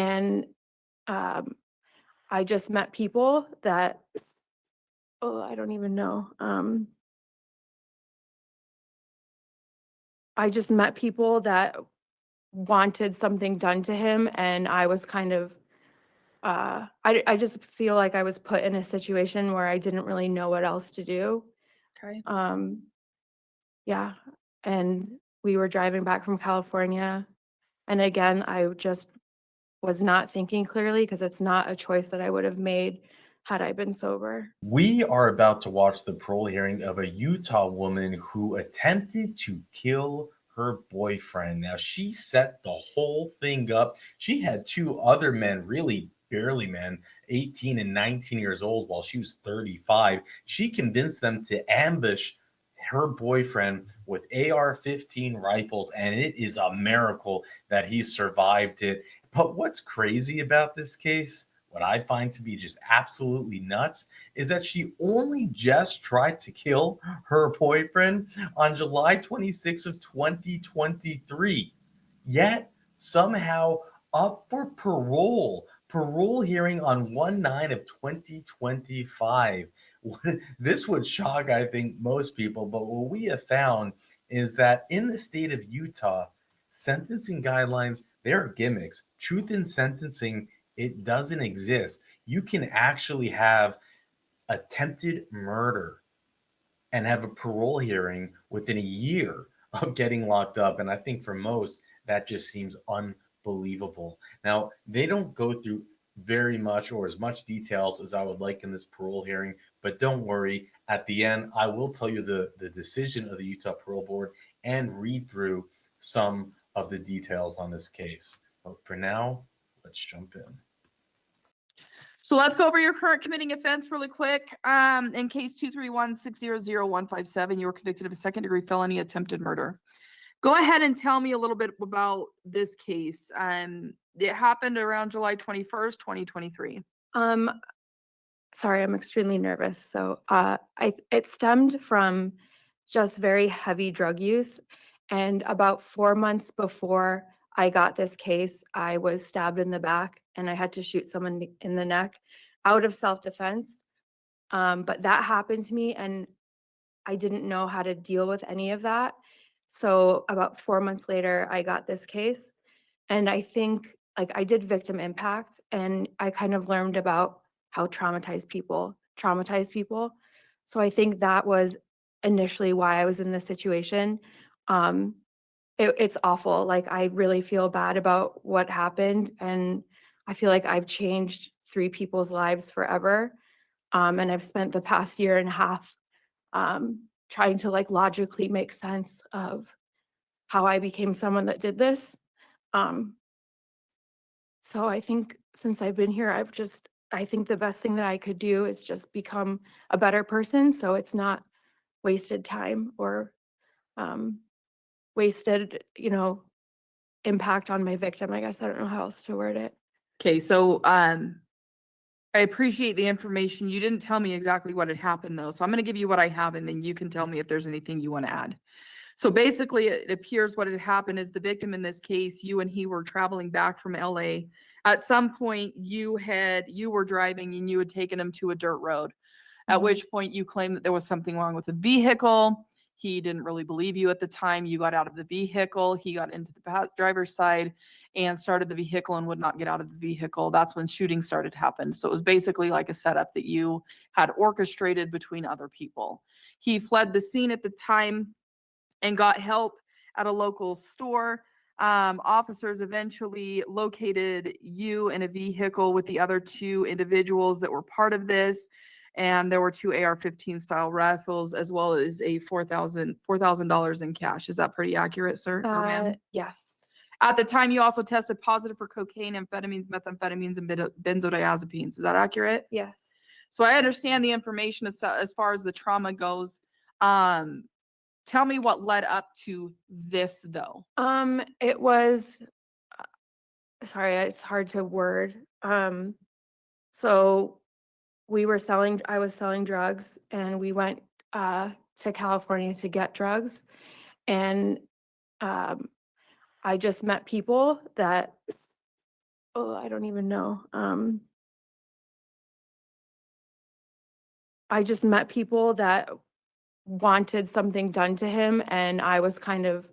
And um, I just met people that, oh, I don't even know. I just met people that wanted something done to him, and I was kind of, I just feel like I was put in a situation where I didn't really know what else to do. Okay. Um, yeah, and we were driving back from California, and again, I just was not thinking clearly because it's not a choice that I would have made had I been sober. We are about to watch the parole hearing of a Utah woman who attempted to kill her boyfriend. Now, she set the whole thing up. She had two other men, really barely men, 18 and 19 years old, while she was 35. She convinced them to ambush her boyfriend with AR-15 rifles, and it is a miracle that he survived it. But what's crazy about this case, what I find to be just absolutely nuts, is that she only just tried to kill her boyfriend on July 26th of 2023. Yet somehow up for parole. Parole hearing on 1/9 of 2025. This would shock, I think, most people, but what we have found is that in the state of Utah, sentencing guidelines, they're gimmicks. Truth in sentencing, it doesn't exist. You can actually have attempted murder and have a parole hearing within a year of getting locked up. And I think for most, that just seems unbelievable. Now, they don't go through very much or as much details as I would like in this parole hearing, but don't worry. At the end, I will tell you the decision of the Utah Parole Board and read through some of the details on this case. But for now, let's jump in. So let's go over your current committing offense really quick. In case 231-600-157, you were convicted of a second-degree felony attempted murder. Go ahead and tell me a little bit about this case. It happened around July 21st, 2023. Um, Sorry, I'm extremely nervous. So, it stemmed from just very heavy drug use, and about 4 months before I got this case, I was stabbed in the back, and I had to shoot someone in the neck out of self-defense. But that happened to me, and I didn't know how to deal with any of that. So, about 4 months later, I got this case, and I think, like, I did victim impact, and I kind of learned about how traumatized people traumatize people. So I think that was initially why I was in this situation. Um, it's awful. Like, I really feel bad about what happened, and I feel like I've changed 3 people's lives forever. And I've spent the past year and a half, trying to, like, logically make sense of how I became someone that did this. Um, So I think since I've been here, I think the best thing that I could do is just become a better person, so it's not wasted time or, um, wasted, impact on my victim, I guess. I don't know how else to word it. Okay, so I appreciate the information. You didn't tell me exactly what had happened though. So I'm going to give you what I have and then you can tell me if there's anything you want to add. So basically it appears what had happened is the victim in this case, you and he were traveling back from LA. At some point you were driving and you had taken him to a dirt road. At Mhm. which point you claimed that there was something wrong with the vehicle. He didn't really believe you at the time. You got out of the vehicle. He got into the driver's side and started the vehicle and would not get out of the vehicle. That's when shooting started to happen. So it was basically like a setup that you had orchestrated between other people. He fled the scene at the time and got help at a local store. Officers eventually located you in a vehicle with the other 2 individuals that were part of this. And there were 2 AR-15 style rifles as well as a $4,000 in cash. Is that pretty accurate, sir or ma'am? Yes. At the time, you also tested positive for cocaine, amphetamines, methamphetamines, and benzodiazepines. Is that accurate? Yes. So I understand the information as far as the trauma goes. Um, Tell me what led up to this though. It was sorry, it's hard to word. So I was selling drugs, and we went, to California to get drugs, and, um, I just met people that Oh, I don't even know. I just met people that wanted something done to him, and I was kind of,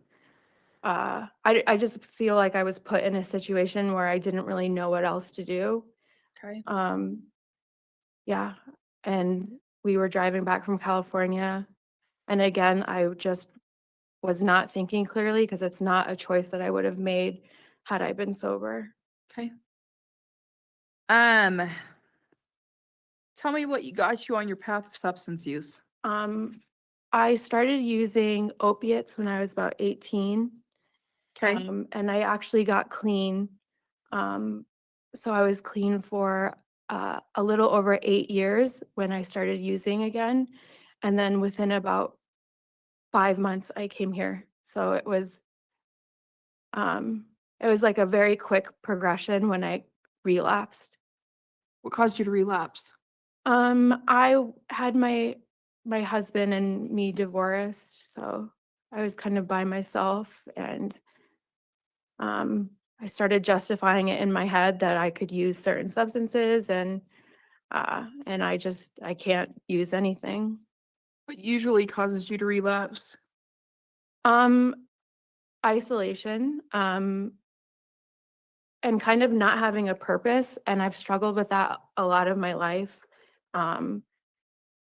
I just feel like I was put in a situation where I didn't really know what else to do. Okay. Um, yeah, and we were driving back from California, and again, I just was not thinking clearly because it's not a choice that I would have made had I been sober. Okay. Um, tell me what got you on your path of substance use. Um, I started using opiates when I was about 18. Okay. And I actually got clean. Um, so I was clean for a little over 8 years when I started using again. And then within about 5 months, I came here. So it was like a very quick progression when I relapsed. What caused you to relapse? Had my husband and me divorced, so I was kind of by myself, and I started justifying it in my head that I could use certain substances, and I can't use anything. What usually causes you to relapse? Um, Isolation, and kind of not having a purpose, and I've struggled with that a lot of my life. Um,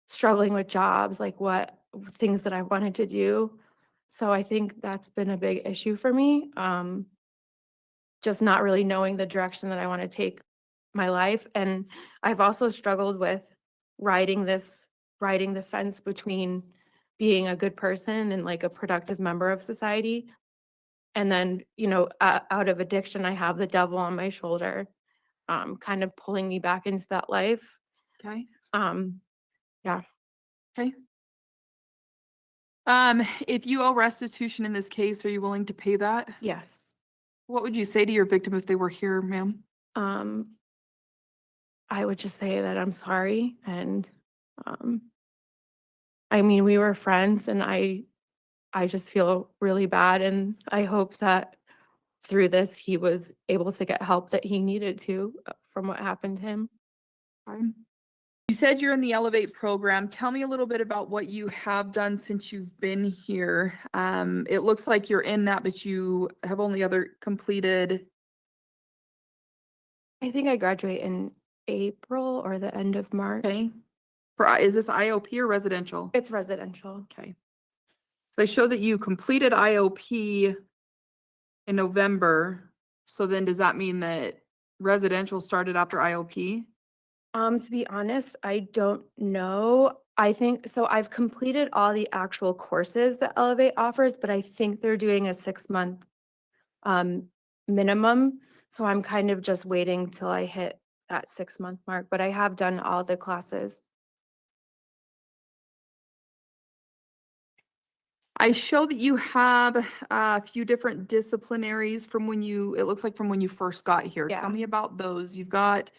Struggling with jobs, like what things that I wanted to do. So I think that's been a big issue for me. Just not really knowing the direction that I want to take my life. And I've also struggled with riding this, riding the fence between being a good person and like a productive member of society. And then, out of addiction, I have the devil on my shoulder, kind of pulling me back into that life. Okay. Um, yeah, Okay. If you owe restitution in this case, are you willing to pay that? yes. What would you say to your victim if they were here, ma'am? Um, I would just say that I'm sorry, and, um, I mean, we were friends, and I just feel really bad, and I hope that through this, he was able to get help that he needed to, from what happened to him. Fine. You said you're in the Elevate program. Tell me a little bit about what you have done since you've been here. It looks like you're in that, but you have only other completed. I think I graduate in April or the end of March. Okay. Is this IOP or residential? It's residential. Okay. So they show that you completed IOP in November. So then does that mean that residential started after IOP? To be honest, I don't know. I think so. I've completed all the actual courses that Elevate offers, but I think they're doing a 6-month um, minimum. So I'm kind of just waiting till I hit that 6-month mark, but I have done all the classes. I show that you have a few different disciplinaries from it looks like from when you first got here. Yeah. Tell me about those. You've got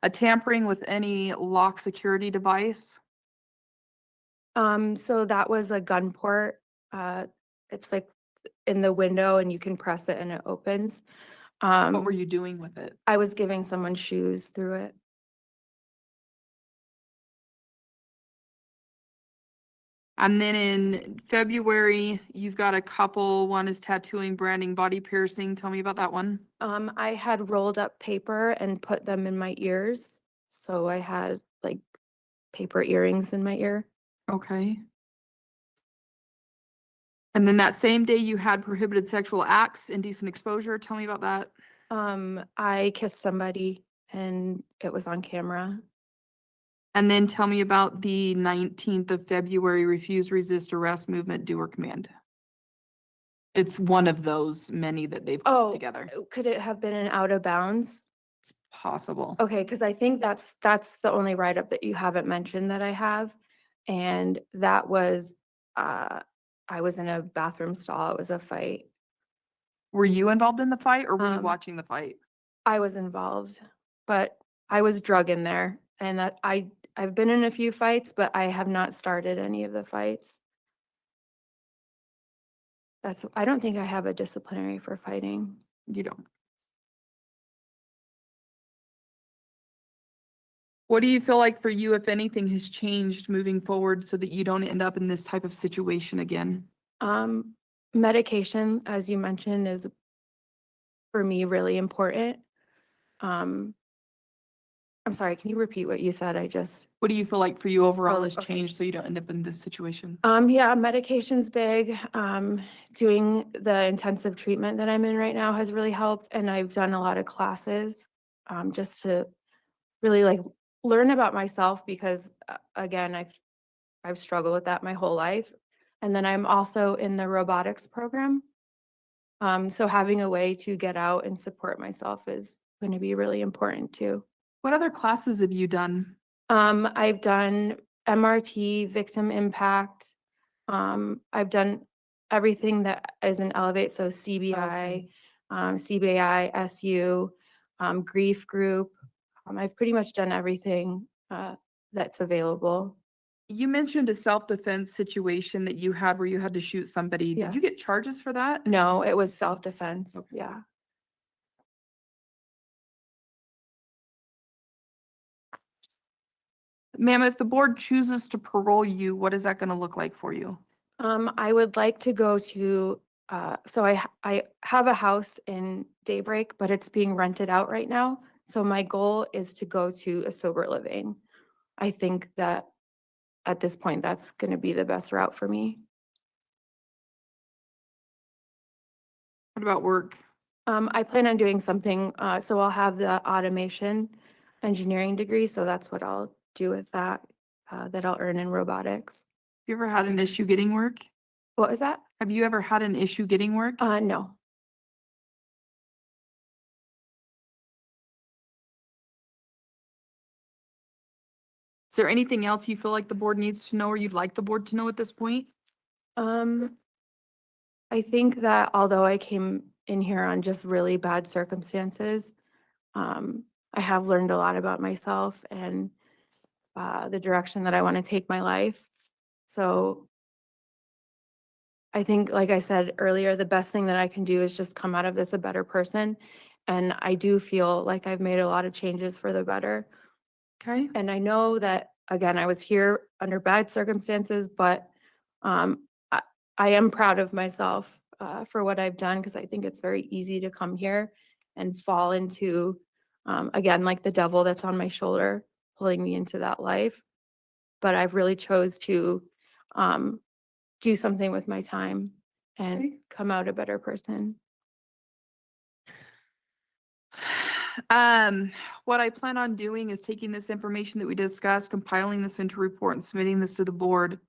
a tampering with any lock security device. So that was a gun port. It's like in the window and you can press it and it opens. What were Um, you doing with it? I was giving someone shoes through it. And then in February, you've got a couple. One is tattooing, branding, body piercing. Tell me about that one. I had rolled up paper and put them in my ears. So I had like paper earrings in my ear. Okay. And then that same day you had prohibited sexual acts, indecent exposure. Tell me about that. I kissed somebody and it was on camera. And then tell me about the 19th of February, refuse, resist, arrest, movement, do or command. It's one of those many that they've put Oh, together. could it have been an out of bounds? It's possible. Okay, because I think that's the only write-up that you haven't mentioned that I have. And that was, I was in a bathroom stall. It was a fight. Were you involved in the fight or were you Um, watching the fight? I was involved, but I was drug in there, and that I've been in a few fights, but I have not started any of the fights. I don't think I have a disciplinary for fighting. You don't. What do you feel like for you, if anything, has changed moving forward so that you don't end up in this type of situation again? Medication, as you mentioned, is for me really important. Um, I'm sorry, can you repeat what you said? What do you feel like for you overall Oh, has okay. changed so you don't end up in this situation? Yeah, medication's big. Doing the intensive treatment that I'm in right now has really helped, and I've done a lot of classes, just to really like learn about myself because again, I've struggled with that my whole life. And then I'm also in the robotics program. So having a way to get out and support myself is going to be really important too. What other classes have you done? I've done MRT, victim impact. I've done everything that is an Elevate, so CBI, CBI, SU, grief group. I've pretty much done everything that's available. You mentioned a self-defense situation that you had where you had to shoot somebody. Did you get Yes. charges for that? No, it was self-defense. Okay. Yeah. Ma'am, if the board chooses to parole you, what is that going to look like for you? I would like to go to, I have a house in Daybreak, but it's being rented out right now. So my goal is to go to a sober living. I think that at this point, that's going to be the best route for me. What about work? I plan on doing something, so I'll have the automation engineering degree, so that's what I'll do with that, that I'll earn in robotics. You ever had an issue getting work? What was that? Have you ever had an issue getting work? No. Is there anything else you feel like the board needs to know or you'd like the board to know at this point? I think that although I came in here on just really bad circumstances, I have learned a lot about myself and the direction that I want to take my life. So I think, like I said earlier, the best thing that I can do is just come out of this a better person. And I do feel like I've made a lot of changes for the better. Okay. And I know that, again, I was here under bad circumstances, but um, I, I am proud of myself for what I've done because I think it's very easy to come here and fall into, again, like the devil that's on my shoulder, pulling me into that life. But I've really chose to do something with my time and Okay. come out a better person. What I plan on doing is taking this information that we discussed, compiling this into a report and submitting this to the board.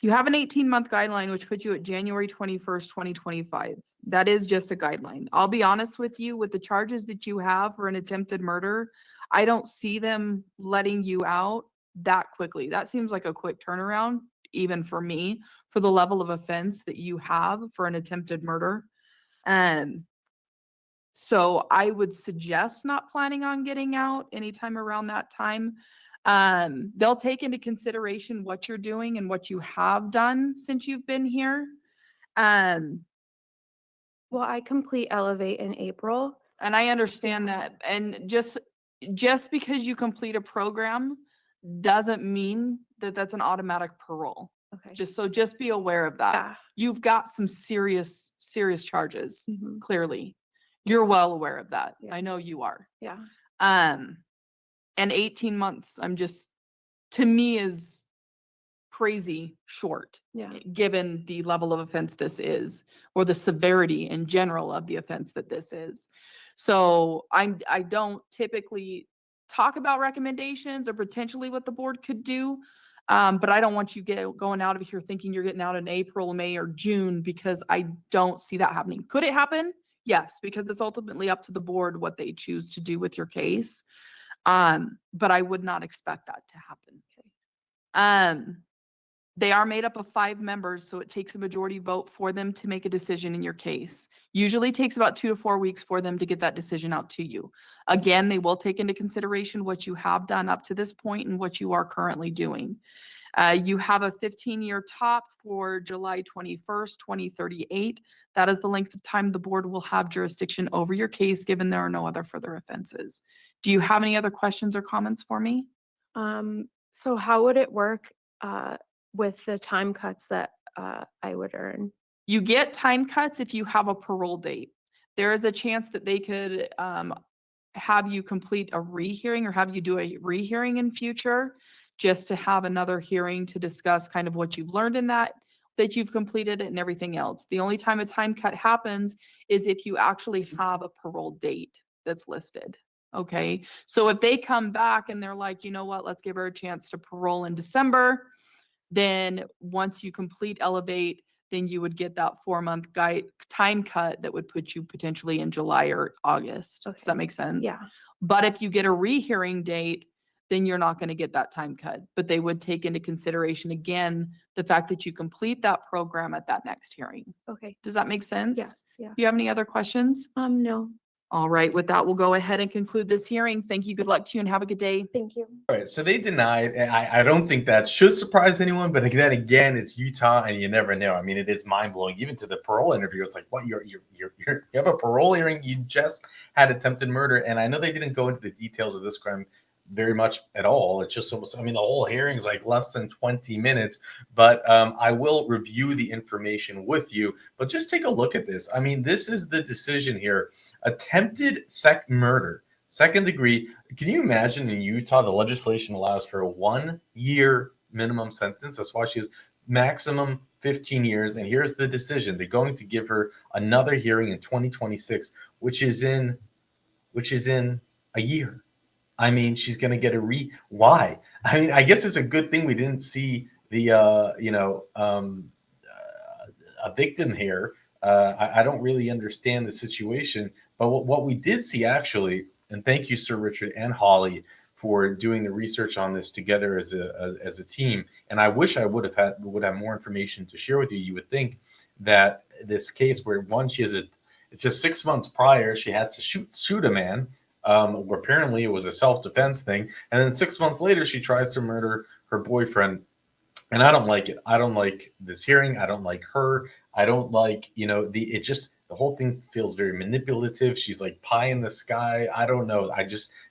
You have an 18-month guideline, which puts you at January 21st, 2025. That is just a guideline. I'll be honest with you, with the charges that you have for an attempted murder, I don't see them letting you out that quickly. That seems like a quick turnaround, even for me, for the level of offense that you have for an attempted murder. So I would suggest not planning on getting out anytime around that time. They'll take into consideration what you're doing and what you have done since you've been here. Well, I complete Elevate in April. And I understand Yeah. that. And just because you complete a program doesn't mean that that's an automatic parole. Okay. Just be aware of that. Yeah. You've got some serious charges, Mhm. clearly. You're well aware of that. Yeah. I know you are. Yeah. And 18 months, to me is crazy short, Yeah. given the level of offense this is, or the severity in general of the offense that this is. So I don't typically talk about recommendations or potentially what the board could do. But I don't want you going out of here thinking you're getting out in April, May, or June, because I don't see that happening. Could it happen? Yes, because it's ultimately up to the board what they choose to do with your case. But I would not expect that to happen. They are made up of 5 members, so it takes a majority vote for them to make a decision in your case. Usually takes about 2 to 4 weeks for them to get that decision out to you. Again, they will take into consideration what you have done up to this point and what you are currently doing. You have a 15-year top for July 21st, 2038. That is the length of time the board will have jurisdiction over your case, given there are no other further offenses. Do you have any other questions or comments for me? So how would it work with the time cuts that I would earn? You get time cuts if you have a parole date. There is a chance that they could have you complete a rehearing or have you do a rehearing in future, just to have another hearing to discuss kind of what you've learned in that you've completed it and everything else. The only time a time cut happens is if you actually have a parole date that's listed. Okay, so if they come back and they're like, you know what, let's give her a chance to parole in December, then once you complete Elevate, then you would get that 4-month time cut that would put you potentially in July or August. Does that make sense? Yeah. But if you get a rehearing date, then you're not going to get that time cut. But they would take into consideration, again, the fact that you complete that program at that next hearing. Okay. Does that make sense? Yes. Yeah. Do you have any other questions? No. All right, with that, we'll go ahead and conclude this hearing. Thank you. Good luck to you and have a good day. Thank you. All right, so they denied, and I don't think that should surprise anyone, but then again, it's Utah, and you never know. I mean, it is mind blowing. Even to the parole interview, it's like, what? You have a parole hearing? You just had attempted murder, and I know they didn't go into the details of this crime very much at all. It's just almost, I mean, the whole hearing is like less than 20 minutes, but I will review the information with you. But just take a look at this. I mean, this is the decision here: attempted murder. Second degree. Can you imagine in Utah, the legislation allows for a 1-year minimum sentence? That's why she has maximum 15 years. And here's the decision. They're going to give her another hearing in 2026, which is in a year. I mean, she's going to get why? I mean, I guess it's a good thing we didn't see the, a victim here. I don't really understand the situation, but what we did see actually, and thank you, Sir Richard and Holly, for doing the research on this together as a team. And I wish I would have more information to share with you. You would think that this case where just 6 months prior, she had to shoot a man, where apparently it was a self-defense thing. And then 6 months later, she tries to murder her boyfriend. And I don't like it. I don't like this hearing. I don't like her. I don't like, the whole thing feels very manipulative. She's like pie in the sky. I don't know.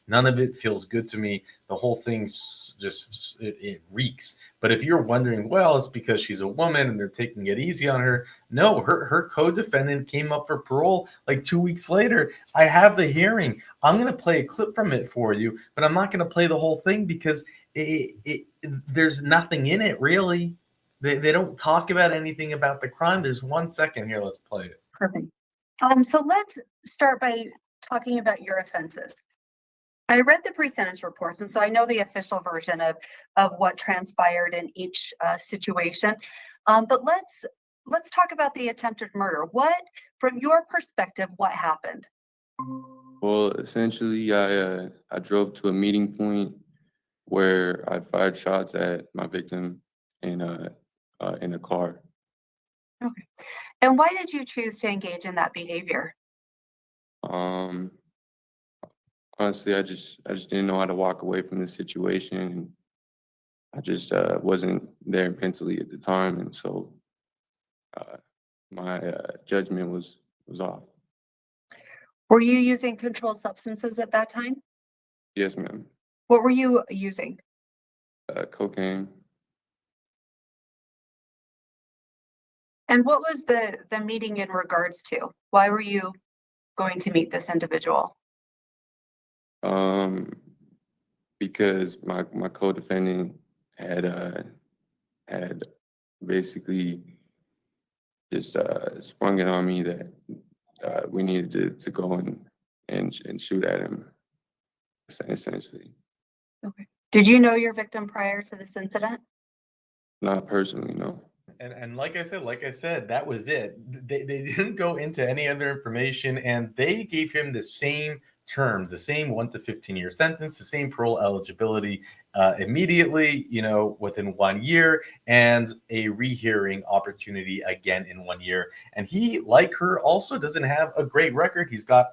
None of it feels good to me. The whole thing just, it reeks. But if you're wondering, well, it's because she's a woman and they're taking it easy on her. No, her co-defendant came up for parole like 2 weeks later. I have the hearing. I'm going to play a clip from it for you, but I'm not going to play the whole thing because there's nothing in it really. They don't talk about anything about the crime. There's 1 second here. Let's play it. Perfect. So let's start by talking about your offenses. I read the pre-sentence reports, and so I know the official version of what transpired in each situation. But let's talk about the attempted murder. From your perspective, what happened? Well, essentially, I drove to a meeting point where I fired shots at my victim in a car. Okay. And why did you choose to engage in that behavior? Honestly, I just didn't know how to walk away from the situation. And I just wasn't there mentally at the time, and so my judgment was off. Were you using controlled substances at that time? Yes, ma'am. What were you using? Cocaine. And what was the meeting in regards to? Why were you going to meet this individual? Because my co-defendant had basically just sprung it on me that we needed to go and shoot at him, essentially. Okay. Did you know your victim prior to this incident? Not personally, no. And like I said, that was it. They didn't go into any other information, and they gave him the same terms, the same 1 to 15-year sentence, the same parole eligibility immediately, within 1 year, and a rehearing opportunity again in 1 year. And he, like her, also doesn't have a great record. He's got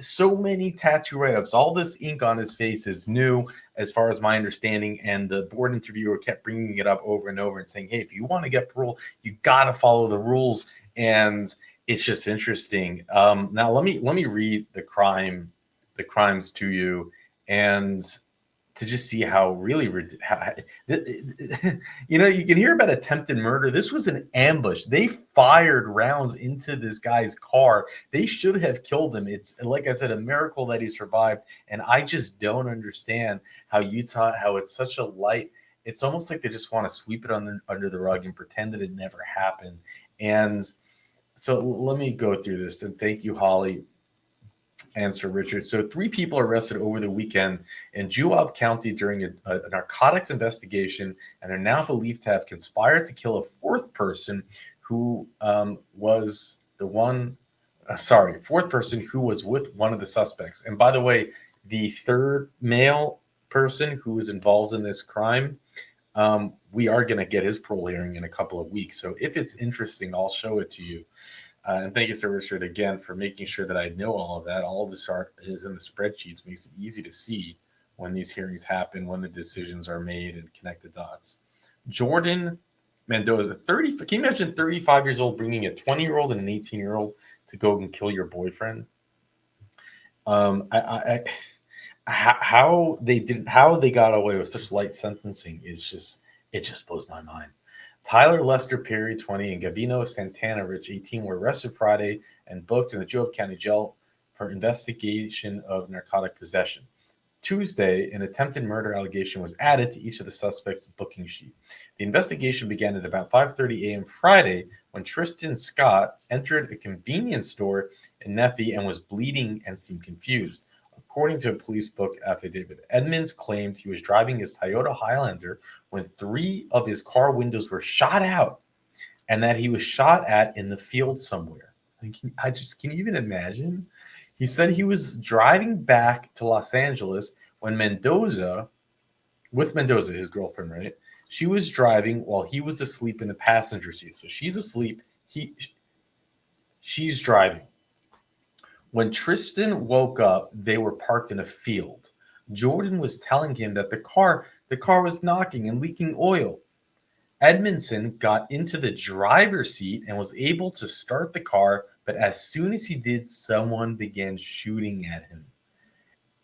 so many tattoo write-ups. All this ink on his face is new, as far as my understanding. And the board interviewer kept bringing it up over and over and saying, "Hey, if you want to get parole, you got to follow the rules." And it's just interesting. Now let me read the crimes to you, and to just see how really you can hear about attempted murder. This was an ambush. They fired rounds into this guy's car. They should have killed him. It's, like I said, a miracle that he survived. And I just don't understand how Utah, how it's such a light. It's almost like they just want to sweep it under the rug and pretend that it never happened. And so let me go through this. And thank you, Holly and Sir Richard. So 3 people arrested over the weekend in Juab County during a narcotics investigation, and are now believed to have conspired to kill a 4th person who was the one, fourth person who was with one of the suspects. And by the way, the 3rd male person who was involved in this crime, we are going to get his parole hearing in a couple of weeks. So if it's interesting, I'll show it to you. And thank you, Sir Richard, again, for making sure that I know all of that. All of this is in the spreadsheets, makes it easy to see when these hearings happen, when the decisions are made, and connect the dots. Jordan Mendoza, 30. Can you imagine 35 years old bringing a 20-year-old and an 18-year-old to go and kill your boyfriend? How they got away with such light sentencing is just blows my mind. Tyler Lester Perry, 20, and Gavino Santana Rich, 18, were arrested Friday and booked in the Juab County Jail for investigation of narcotic possession. Tuesday, an attempted murder allegation was added to each of the suspects' booking sheet. The investigation began at about 5:30 a.m. Friday when Tristan Scott entered a convenience store in Nephi and was bleeding and seemed confused. According to a police book affidavit, Edmonds claimed he was driving his Toyota Highlander when 3 of his car windows were shot out, and that he was shot at in the field somewhere. Can you even imagine? He said he was driving back to Los Angeles when Mendoza, his girlfriend, right? She was driving while he was asleep in the passenger seat. So she's asleep. She's driving. When Tristan woke up, they were parked in a field. Jordan was telling him that the car was knocking and leaking oil. Edmondson got into the driver's seat and was able to start the car, but as soon as he did, someone began shooting at him.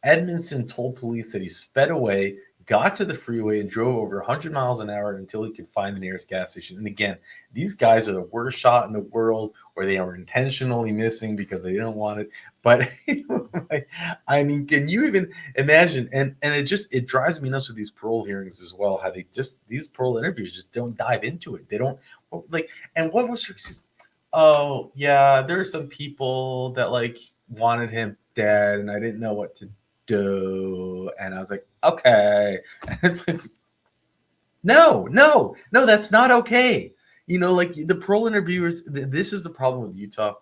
Edmondson told police that he sped away, got to the freeway, and drove over 100 miles an hour until he could find the nearest gas station. And again, these guys are the worst shot in the world, or they are intentionally missing because they didn't want it. But I mean, can you even imagine? And it drives me nuts with these parole hearings as well, how these parole interviews just don't dive into it. They don't and what was her excuse? Oh yeah, there are some people that wanted him dead, and I didn't know what to do. And I was like, okay. And it's like, no, that's not okay. The parole interviewers, this is the problem with Utah,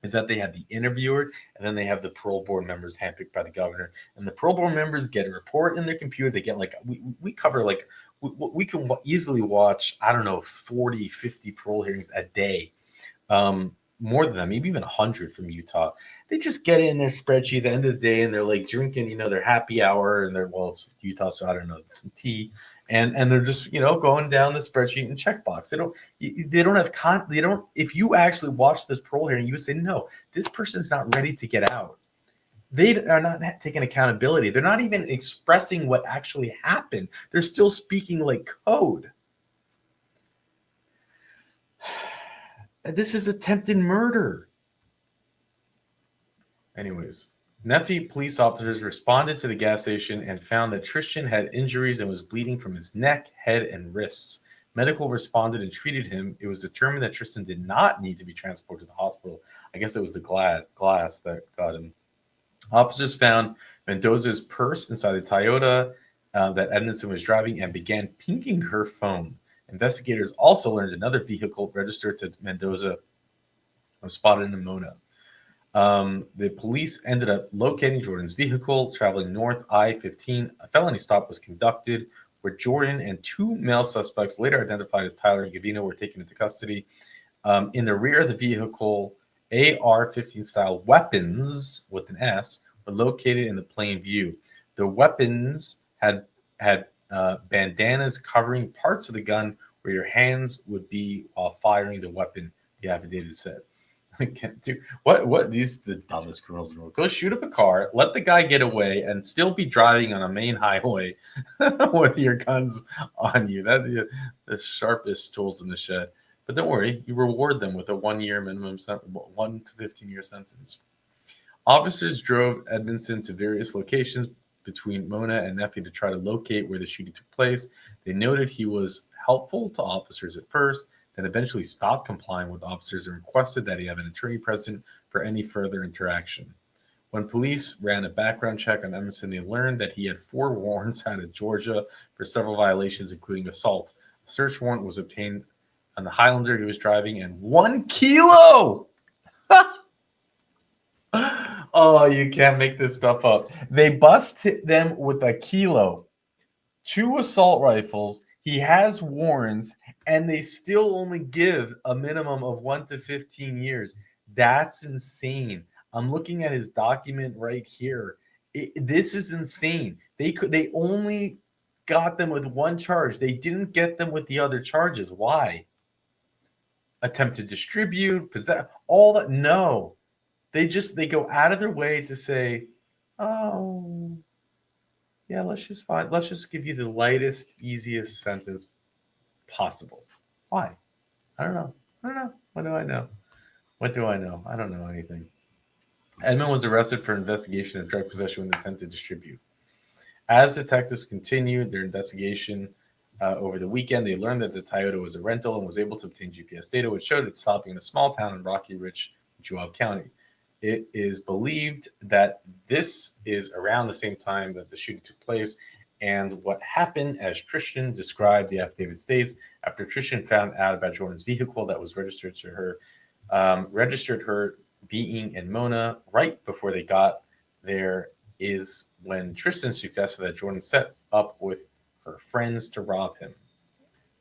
is that they have the interviewer and then they have the parole board members handpicked by the governor. And the parole board members get a report in their computer. They get we cover we can easily watch, I don't know, 40, 50 parole hearings a day. More than that, maybe even 100 from Utah. They just get in their spreadsheet at the end of the day, and they're drinking, their happy hour, and it's Utah, so I don't know, some tea, and they're just going down the spreadsheet and checkbox. They don't have if you actually watch this parole hearing, you would say, no, this person's not ready to get out. They are not taking accountability. They're not even expressing what actually happened. They're still speaking like code. This is attempted murder. Anyways, Nephi police officers responded to the gas station and found that Tristan had injuries and was bleeding from his neck, head, and wrists. Medical responded and treated him. It was determined that Tristan did not need to be transported to the hospital. I guess it was the glass that got him. Officers found Mendoza's purse inside the Toyota that Edmondson was driving and began pinking her phone. Investigators also learned another vehicle registered to Mendoza was spotted in Mona. The police ended up locating Jordan's vehicle traveling north I-15. A felony stop was conducted where Jordan and 2 male suspects, later identified as Tyler and Gavino, were taken into custody. In the rear of the vehicle, AR-15 style weapons with an S were located in the plain view. The weapons had bandanas covering parts of the gun where your hands would be while firing the weapon, the affidavit said. Dude, what these the dumbest criminals in the world. Go shoot up a car, let the guy get away, and still be driving on a main highway with your guns on you. That the sharpest tools in the shed. But don't worry, you reward them with a 1-year minimum 1 to 15-year sentence. Officers drove Edmondson to various locations between Mona and Nephi to try to locate where the shooting took place. They noted he was helpful to officers at first, then eventually stopped complying with officers and requested that he have an attorney present for any further interaction. When police ran a background check on Emerson, they learned that he had 4 warrants out of Georgia for several violations, including assault. A search warrant was obtained on the Highlander he was driving, and 1 kilo. Oh, you can't make this stuff up. They bust them with a kilo, 2 assault rifles. He has warrants, and they still only give a minimum of 1 to 15 years. That's insane. I'm looking at his document right here. This is insane. They only got them with 1 charge. They didn't get them with the other charges. Why? Attempt to distribute, possess, all that. No. They go out of their way to say, oh, yeah, let's just give you the lightest, easiest sentence possible. Why? I don't know. What do I know? I don't know anything. Edmund was arrested for investigation of drug possession with intent to distribute. As detectives continued their investigation over the weekend, they learned that the Toyota was a rental and was able to obtain GPS data, which showed it stopping in a small town in Rocky Ridge, Juab County. It is believed that this is around the same time that the shooting took place. And what happened, as Tristan described, the affidavit states, after Tristan found out about Jordan's vehicle that was registered to her, being in Mona right before they got there, is when Tristan suggested that Jordan set up with her friends to rob him.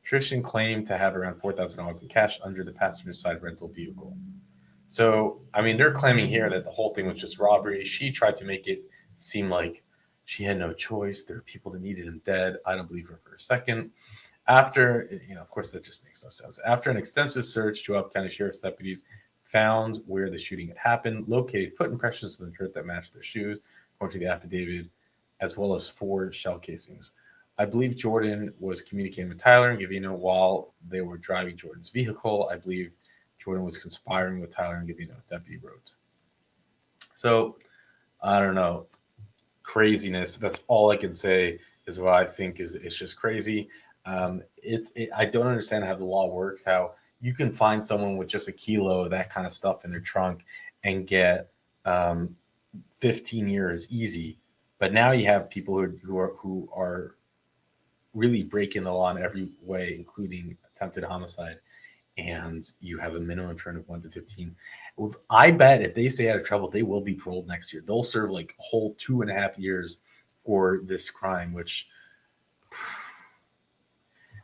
Tristan claimed to have around $4,000 in cash under the passenger side rental vehicle. So, I mean, they're claiming here that the whole thing was just robbery. She tried to make it seem like she had no choice. There are people that needed him dead. I don't believe her for a second. After, of course, that just makes no sense. After an extensive search, Juab County Sheriff's deputies found where the shooting had happened, located foot impressions in the dirt that matched their shoes, according to the affidavit, as well as 4 shell casings. I believe Jordan was communicating with Tyler and Gavino while they were driving Jordan's vehicle. I believe Jordan was conspiring with Tyler and Gavino, deputy wrote. So, I don't know. Craziness. That's all I can say is what I think is it's just crazy. I don't understand how the law works, how you can find someone with just a kilo of that kind of stuff in their trunk and get 15 years easy. But now you have people who are really breaking the law in every way, including attempted homicide. And you have a minimum term of 1 to 15. I bet if they stay out of trouble, they will be paroled next year. They'll serve like a whole 2.5 years for this crime, which.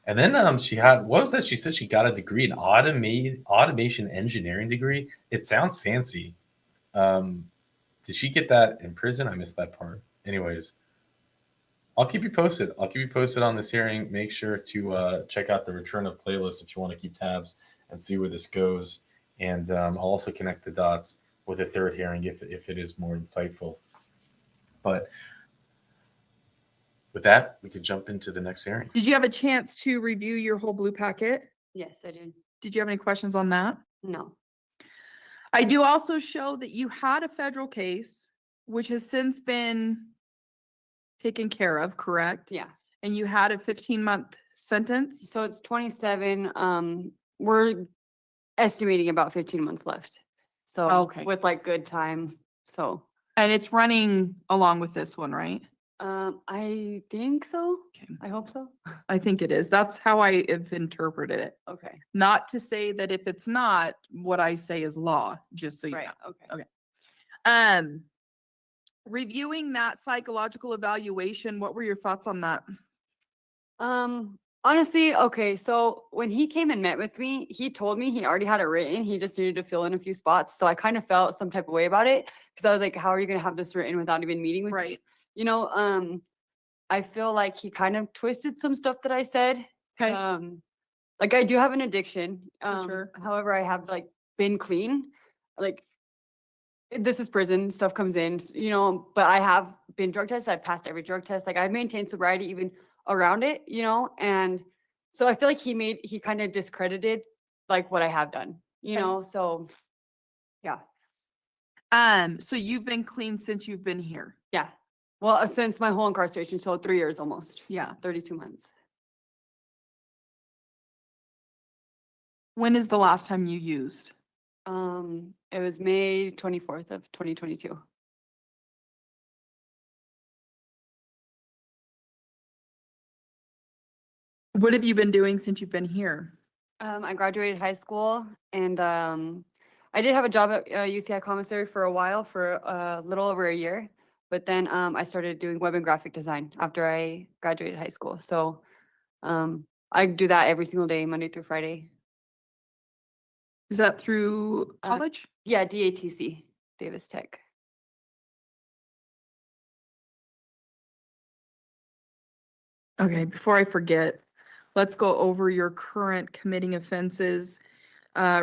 And then she had, what was that? She said she got a degree in automation engineering degree. It sounds fancy. Did she get that in prison? I missed that part. Anyways, I'll keep you posted. On this hearing. Make sure to check out the return of playlist if you want to keep tabs and see where this goes. And I'll also connect the dots with a third hearing if it is more insightful. But with that, we could jump into the next hearing. Did you have a chance to review your whole blue packet? Yes, I did. Did you have any questions on that? No. I do also show that you had a federal case, which has since been taken care of, correct? Yeah. And you had a 15-month sentence? So it's 27. We're estimating about 15 months left. So Okay. with like good time. So And it's running along with this one, right? I think so. Okay. I hope so. I think it is. That's how I have interpreted it. Okay. Not to say that if it's not, what I say is law, just so you Right. know. Okay. Reviewing that psychological evaluation, what were your thoughts on that? Honestly, okay, so when he came and met with me, he told me he already had it written. He just needed to fill in a few spots. So I kind of felt some type of way about it because I was like, how are you going to have this written without even meeting with me? Right. You know, I feel like he kind of twisted some stuff that I said. Okay. Like I do have an addiction. sure. However, I have like been clean. Like this is prison, stuff comes in, you know, but I have been drug tested. I've passed every drug test. Like I've maintained sobriety even around it, you know, and so I feel like he kind of discredited like what I have done, you Okay. know, so yeah, So you've been clean since you've been here. yeah. Well, since my whole incarceration, so 3 years almost, Yeah. 32 months. When is the last time you used? It was May 24th of 2022. What have you been doing since you've been here? I graduated high school and I did have a job at UCI commissary for a while, for a little over a year. But then I started doing web and graphic design after I graduated high school. So I do that every single day, Monday through Friday. Is that through Uh, college? Yeah, DATC, Davis Tech. Okay, before I forget, let's go over your current committing offenses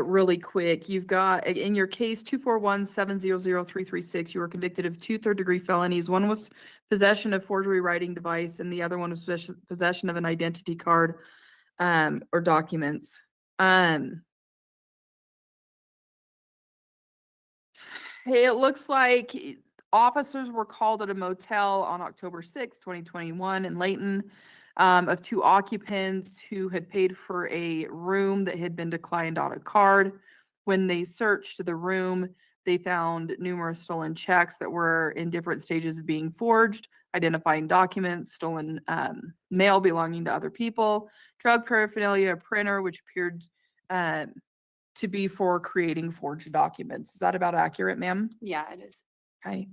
really quick. You've got, in your case, 241-700-336, you were convicted of 2 third-degree felonies. One was possession of forgery writing device, and the other one was possession of an identity card or documents. It looks like officers were called at a motel on October 6, 2021 in Layton, of 2 occupants who had paid for a room that had been declined on a card. When they searched the room, they found numerous stolen checks that were in different stages of being forged, identifying documents, stolen mail belonging to other people, drug paraphernalia, a printer, which appeared to be for creating forged documents. Is that about accurate, ma'am? Yeah, it is. Okay.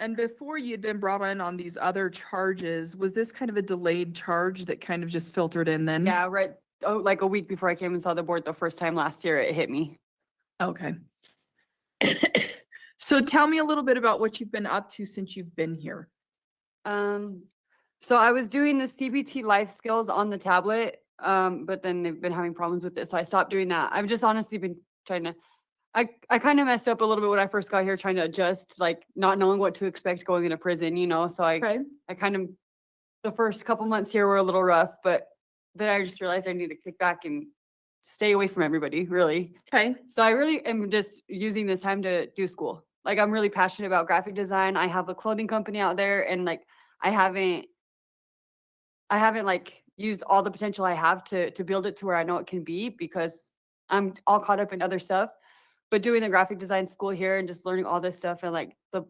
And before you'd been brought in on these other charges, was this kind of a delayed charge that kind of just filtered in then? Yeah, right. Oh, like a week before I came and saw the board the first time last year, it hit me. Okay. So tell me a little bit about what you've been up to since you've been here. So I was doing the CBT life skills on the tablet, but then they've been having problems with it, so I stopped doing that. I've just honestly been trying to. I kind of messed up a little bit when I first got here, trying to adjust, like not knowing what to expect going into prison, you know. So Okay. I kind of the first couple months here were a little rough, but then I just realized I need to kick back and stay away from everybody, really. Okay. So I really am just using this time to do school. Like I'm really passionate about graphic design. I have a clothing company out there, and like I haven't like used all the potential I have to build it to where I know it can be, because I'm all caught up in other stuff. But doing the graphic design school here and just learning all this stuff and like the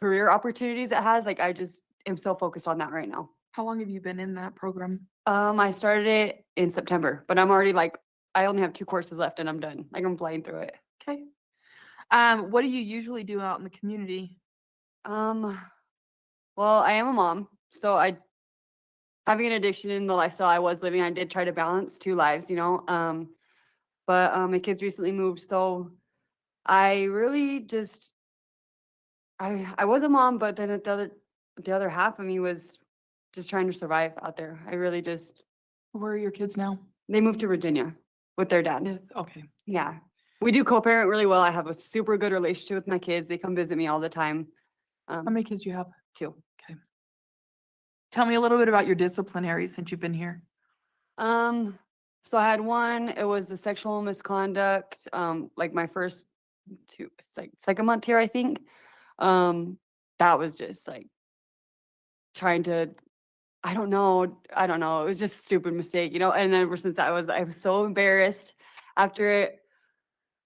career opportunities it has, like I just am so focused on that right now. How long have you been in that program? I started it in September, but I'm already like, I only have 2 courses left and I'm done. Like I'm flying through it. Okay. What do you usually do out in the community? Well, I am a mom, so having an addiction in the lifestyle I was living, I did try to balance 2 lives, you know. But my kids recently moved, so I really just I was a mom, but then the other half of me was just trying to survive out there. I really just Where are your kids now? they moved to Virginia with their dad. Okay. Yeah. We do co-parent really well. I have a super good relationship with my kids. They come visit me all the time. How many kids do you have? 2. Tell me a little bit about your disciplinary since you've been here. So I had one, it was the sexual misconduct, like my first 2, it's like second month here, I think. That was just like trying to, I don't know. It was just a stupid mistake, you know? And then ever since I was so embarrassed after it.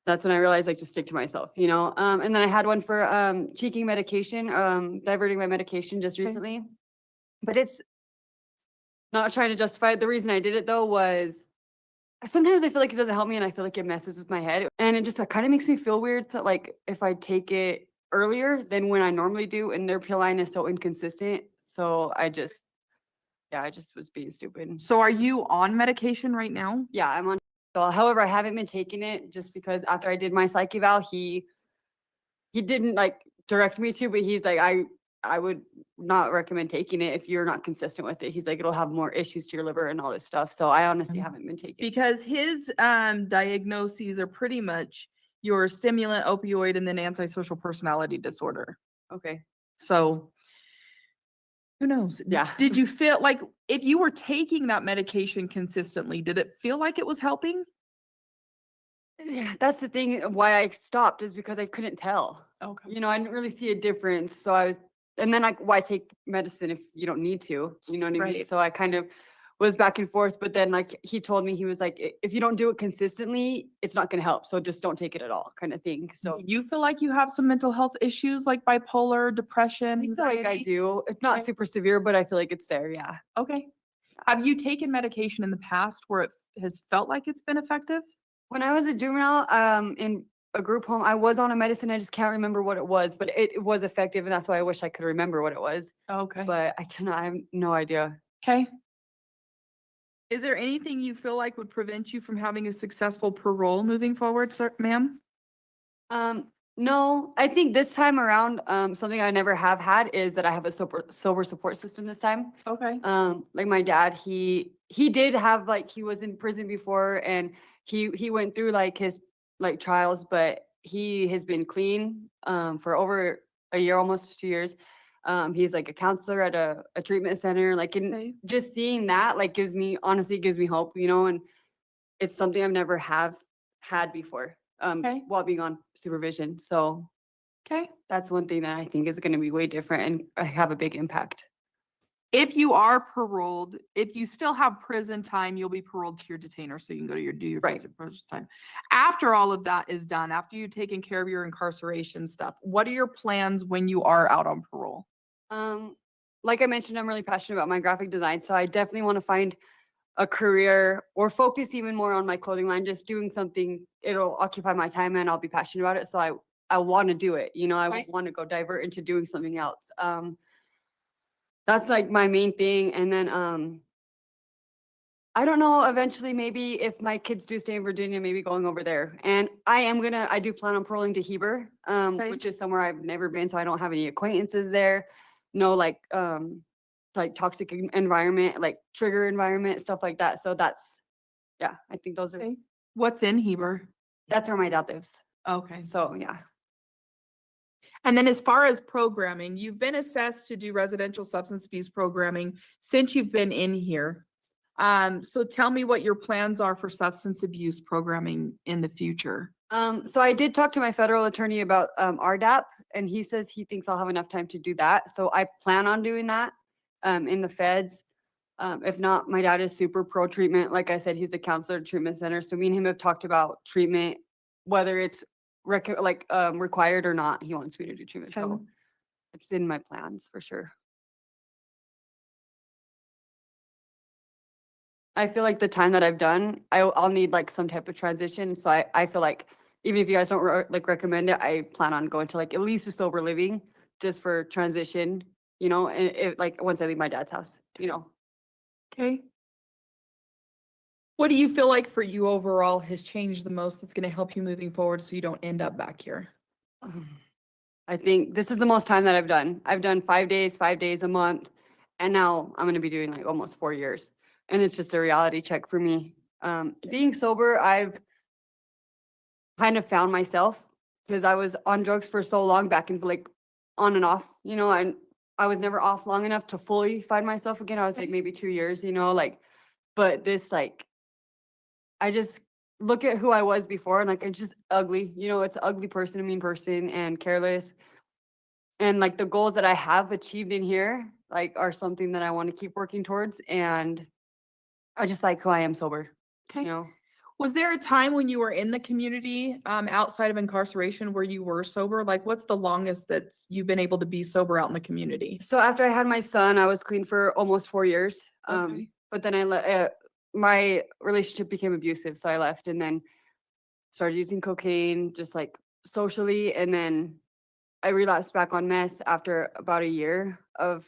That's when I realized like just stick to myself, you know? And then I had one for cheeking medication, diverting my medication just Okay. recently. But it's not trying to justify it. The reason I did it though was sometimes I feel like it doesn't help me and I feel like it messes with my head. And it just kind of makes me feel weird to like if I take it earlier than when I normally do, and their pill line is so inconsistent. So I just was being stupid. So are you on medication right now? Yeah, I'm on. So, however, I haven't been taking it just because after I did my psych eval, he didn't like direct me to, but he's like, I would not recommend taking it if you're not consistent with it. He's like, it'll have more issues to your liver and all this stuff. So I honestly haven't been taking it. Because his diagnoses are pretty much your stimulant, opioid, and then antisocial personality disorder. Okay. So who knows? Yeah. Did you feel like if you were taking that medication consistently, did it feel like it was helping? Yeah, that's the thing why I stopped is because I couldn't tell. Okay. You know, I didn't really see a difference. So I was, and then like, why take medicine if you don't need to? You know what I mean? Right. So I kind of was back and forth. But then, like, he told me, he was like, if you don't do it consistently, it's not going to help. So just don't take it at all, kind of thing. So You feel like you have some mental health issues like bipolar, depression, I feel like I anxiety? do. It's not Okay. super severe, but I feel like it's there. Yeah. Okay. Have you taken medication in the past where it has felt like it's been effective? When I was a juvenile, in a group home, I was on a medicine. I just can't remember what it was, but it was effective. And that's why I wish I could remember what it was. Okay. But I cannot, I have no idea. Okay. Is there anything you feel like would prevent you from having a successful parole moving forward, sir, ma'am? No, I think this time around, something I never have had is that I have a sober support system this time. Okay. Like my dad, he did have like, he was in prison before and he went through like his like trials, but he has been clean, for over a year, almost 2 years. He's like a counselor at a treatment center, like, and Okay. just seeing that like honestly gives me hope, you know, and it's something I've never had before, Okay. while being on supervision. So Okay. that's one thing that I think is going to be way different and have a big impact. If you are paroled, if you still have prison time, you'll be paroled to your detainer, so you can go to do your Right. prison time. After all of that is done, after you've taken care of your incarceration stuff, what are your plans when you are out on parole? Like I mentioned, I'm really passionate about my graphic design, so I definitely want to find a career or focus even more on my clothing line, just doing something, it'll occupy my time and I'll be passionate about it. So I want to do it, you know, I Right. want to go divert into doing something else. That's like my main thing. And then, I don't know, eventually maybe if my kids do stay in Virginia, maybe going over there. And I do plan on paroling to Heber, Okay. which is somewhere I've never been, so I don't have any acquaintances there. No, like toxic environment, like trigger environment, stuff like that. So yeah, I think those are, Okay. What's in Heber? that's where my dad lives. Okay. So yeah. And then as far as programming, you've been assessed to do residential substance abuse programming since you've been in here. So tell me what your plans are for substance abuse programming in the future. So I did talk to my federal attorney about RDAP, and he says he thinks I'll have enough time to do that. So I plan on doing that in the feds. If not, my dad is super pro treatment. Like I said, he's a counselor at treatment center. So me and him have talked about treatment, whether it's required or not. He wants me to do treatment. Okay. So it's in my plans for sure. I feel like the time that I've done, I'll need like some type of transition. So I feel like even if you guys don't recommend it, I plan on going to like at least a sober living just for transition, you know, and if like once I leave my dad's house, you know. Okay. What do you feel like for you overall has changed the most that's going to help you moving forward so you don't end up back here? I think this is the most time that I've done. I've done 5 days a month, and now I'm going to be doing like almost 4 years. And it's just a reality check for me. Being sober, I've kind of found myself because I was on drugs for so long back and like on and off, you know, and I was never off long enough to fully find myself again. I was like maybe 2 years, you know, like, but this like, I just look at who I was before and like, it's just ugly, you know, it's an ugly person, a mean person and careless. And like the goals that I have achieved in here, like are something that I want to keep working towards. And I just like who I am sober, Okay. you know? Was there a time when you were in the community, outside of incarceration where you were sober? Like what's the longest that you've been able to be sober out in the community? So after I had my son, I was clean for almost 4 years. Okay. But then my relationship became abusive. So I left and then started using cocaine, just like socially. And then I relapsed back on meth after about a year of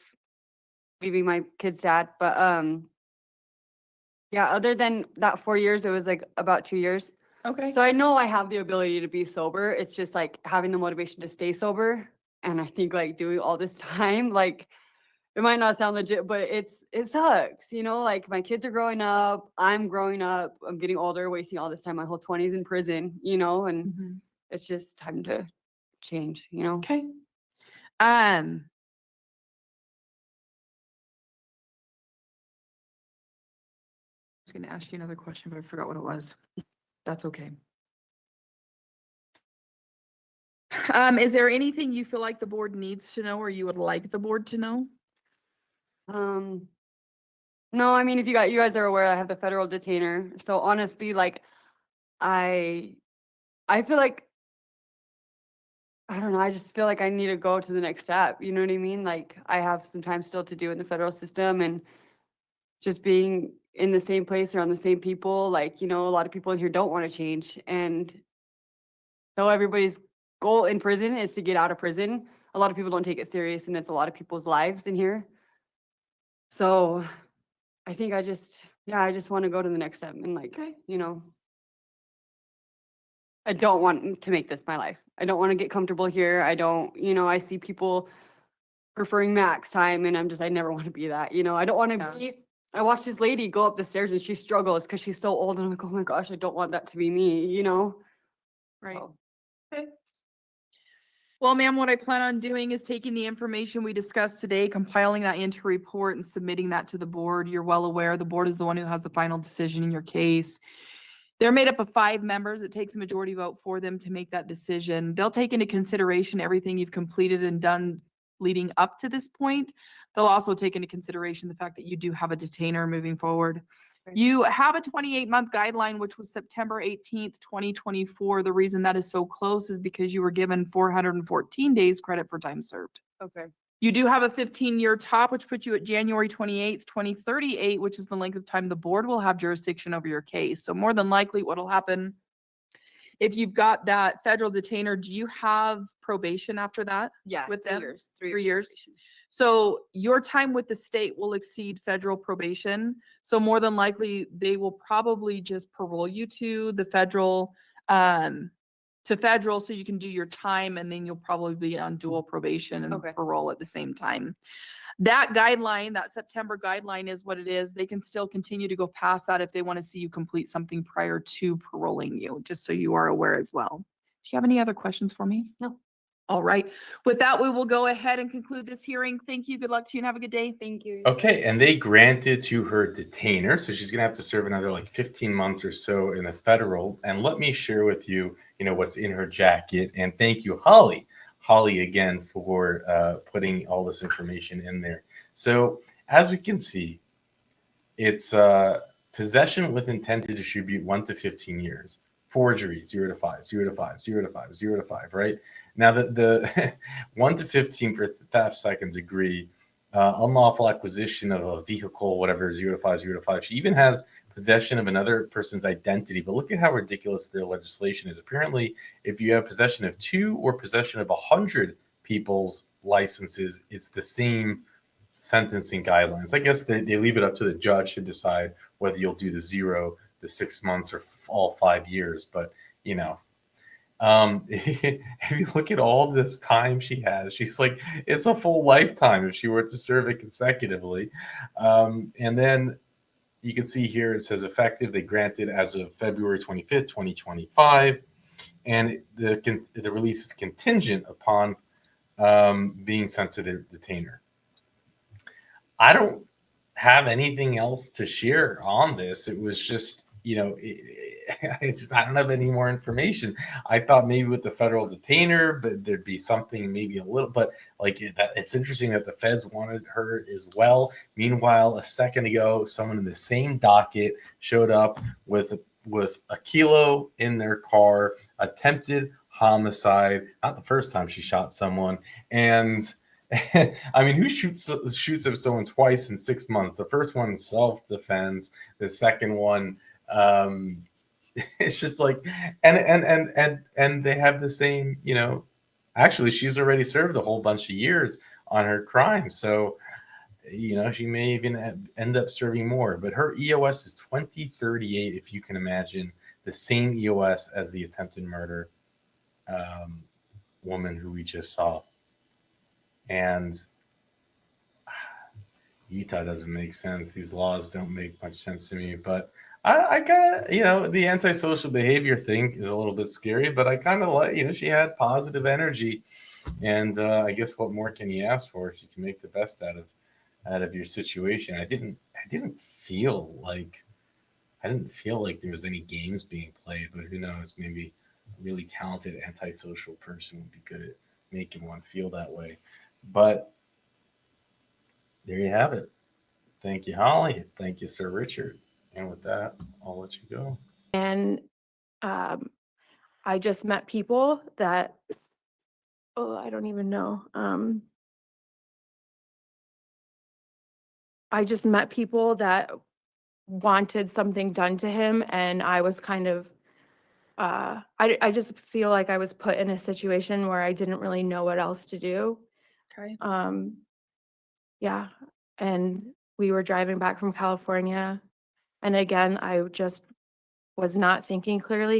leaving my kid's dad. But yeah, other than that 4 years, it was like about 2 years. Okay. So I know I have the ability to be sober. It's just like having the motivation to stay sober. And I think like doing all this time, like it might not sound legit, but it sucks, you know, like my kids are growing up, I'm growing up, I'm getting older, wasting all this time, my whole 20s in prison, you know, and Mhm. it's just time to change, you know. Okay. I was going to ask you another question, but I forgot what it was. That's okay. Is there anything you feel like the board needs to know or you would like the board to know? Um, no, I mean, if you guys are aware, I have the federal detainer. So honestly, like I feel like I don't know, I just feel like I need to go to the next step. You know what I mean? Like I have some time still to do in the federal system, and just being in the same place around the same people, like, you know, a lot of people in here don't want to change. And though everybody's goal in prison is to get out of prison, a lot of people don't take it serious, and it's a lot of people's lives in here. So I think I just want to go to the next step and like, Okay. you know, I don't want to make this my life. I don't want to get comfortable here. I don't, you know, I see people preferring max time, and I never want to be that, you know. I don't want to Yeah. be, I watched this lady go up the stairs and she struggles because she's so old, and I'm like, oh my gosh, I don't want that to be me, you know. Right. So, Okay. Well, ma'am, what I plan on doing is taking the information we discussed today, compiling that into a report and submitting that to the board. You're well aware the board is the one who has the final decision in your case. They're made up of 5 members. It takes a majority vote for them to make that decision. They'll take into consideration everything you've completed and done leading up to this point. They'll also take into consideration the fact that you do have a detainer moving forward. Right. You have a 28-month guideline, which was September 18th, 2024. The reason that is so close is because you were given 414 days credit for time served. okay. You do have a 15-year top, which puts you at January 28th, 2038, which is the length of time the board will have jurisdiction over your case. So more than likely what'll happen, if you've got that federal detainer, do you have probation after that? Yeah. With 3 them? years. 3 years? probation. So your time with the state will exceed federal probation. So more than likely, they will probably just parole you to the federal, so you can do your time, and then you'll probably be on dual probation and Okay. parole at the same time. That guideline, that September guideline is what it is. They can still continue to go past that if they want to see you complete something prior to paroling you, just so you are aware as well. Do you have any other questions for me? No. All right. With that, we will go ahead and conclude this hearing. Thank you. Good luck to you and have a good day. Thank you. Okay, and they granted to her detainer, so she's gonna have to serve another like 15 months or so in the federal. And let me share with you, what's in her jacket. And thank you, Holly again for putting all this information in there. So as we can see, it's possession with intent to distribute 1 to 15 years. Forgery 0 to 5, 0 to 5, 0 to 5, 0 to 5. Right now, the 1 to 15 for theft, second degree. Unlawful acquisition of a vehicle, whatever, 0 to 5, 0 to 5. She even has possession of another person's identity. But look at how ridiculous their legislation is. Apparently, if you have possession of 2 or possession of 100 people's licenses, it's the same sentencing guidelines. I guess they leave it up to the judge to decide whether you'll do the 0, the 6 months, or all 5 years. But, if you look at all this time she has, she's like, it's a full lifetime if she were to serve it consecutively. And then you can see here it says effective, they granted as of February 25th, 2025. And the release is contingent upon being sent to the detainer. I don't have anything else to share on this. It was just, I don't have any more information. I thought maybe with the federal detainer, but there'd be something maybe a little, but like that. It's interesting that the feds wanted her as well. Meanwhile, a second ago, someone in the same docket showed up with a kilo in their car, attempted homicide. Not the first time she shot someone, and I mean, who shoots at someone twice in 6 months? The first one self-defense. The second one, it's just like, and they have the same, actually, she's already served a whole bunch of years on her crime. So, you know, she may even end up serving more. But her EOS is 2038, if you can imagine, the same EOS as the attempted murder woman who we just saw. And Utah doesn't make sense. These laws don't make much sense to me. But I kind of, you know, the antisocial behavior thing is a little bit scary, but I kind of like, you know, she had positive energy. And I guess what more can you ask for if you can make the best out of your situation? I didn't feel like there was any games being played, but who knows? Maybe a really talented antisocial person would be good at making one feel that way. But there you have it. Thank you, Holly. Thank you, Sir Richard. And with that, I'll let you go. And I just met people that, oh, I don't even know. I just met people that wanted something done to him, and I was kind of, I just feel like I was put in a situation where I didn't really know what else to do. Okay. Yeah, and we were driving back from California, and again, I just was not thinking clearly